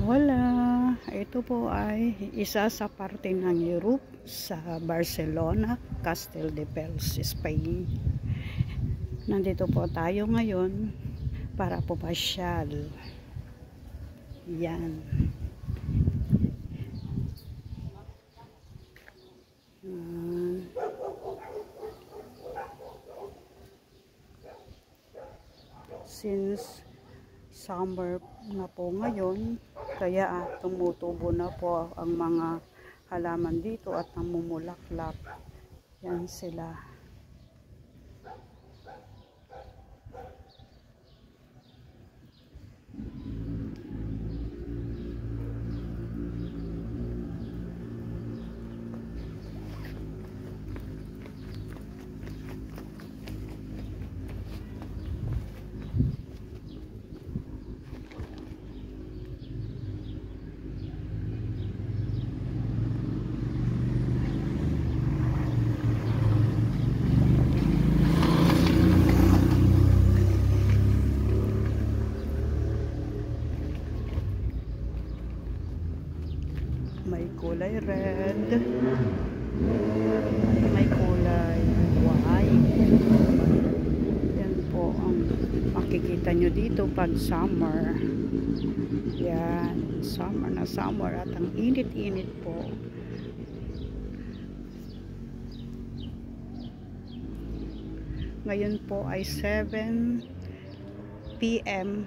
Hola! Ito po ay isa sa parte ng Europe sa Barcelona, Castelldefels, Spain. Nandito po tayo ngayon para pumasyal. Yan. Since summer na po ngayon, kaya tumutubo na po ang mga halaman dito at namumulaklak. Yan sila. May kulay red, may kulay white. Yan po ang makikita nyo dito pag summer. Yan, summer na summer at ang init-init po. Ngayon po ay 7 PM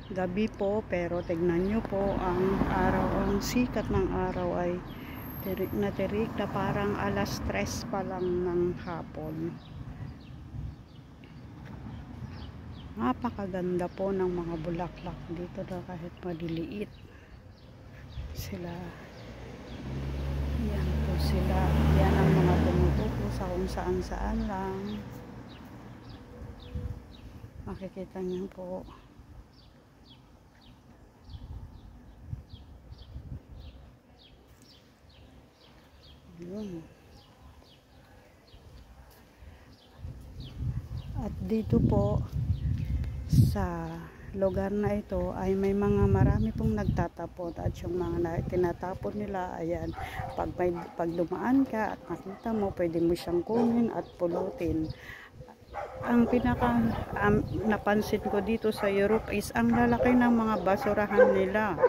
gabi po, pero tignan nyo po ang araw, ang sikat ng araw ay tirik na parang alas 3 pa lang ng hapon. Napakaganda po ng mga bulaklak dito na kahit maliliit sila. Yan po sila. Yan ang mga tumutubo sa kung saan lang. Makikita nyo po. Yun. At dito po sa lugar na ito ay may marami pong nagtatapon, at yung mga tinatapon nila, ayan, pag dumaan ka at nakita mo, pwede mo siyang kunin at pulutin. Ang pinaka napansin ko dito sa Europe is ang lalaki ng mga basurahan nila,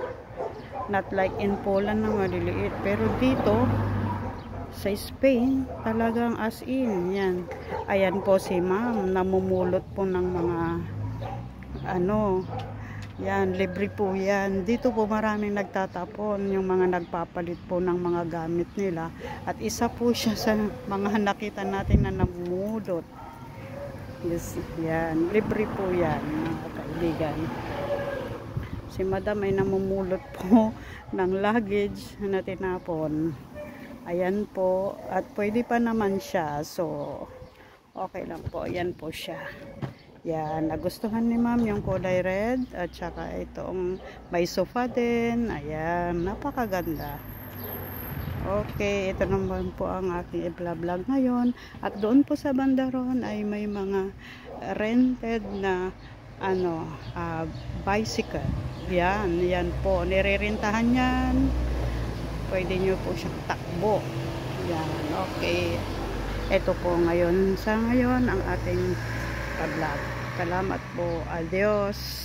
not like in Poland na maliliit, pero dito sa Spain, talagang as in, yan. Ayan po si ma'am, namumulot po ng mga yan, libre po yan. Dito po maraming nagtatapon, yung mga nagpapalit po ng mga gamit nila. At isa po siya sa mga nakita natin na namumulot. Yes, yan, libre po yan, mga kaibigan. Si madam ay namumulot po ng luggage na tinapon. Ayan po, at pwede pa naman siya, so okay lang po. Ayan po siya. Yan, nagustuhan ni ma'am yung kulay red, at saka itong may sofa din. Ayan, napakaganda. Okay, ito naman po ang aking i-vlog ngayon. At doon po sa bandaron ay may mga rented na bicycle. Yan po, nirerentahan yan. Pwede nyo po siyang takbo. Yan, okay. Ito po ngayon, sa ngayon ang ating vlog. Salamat po. Adios.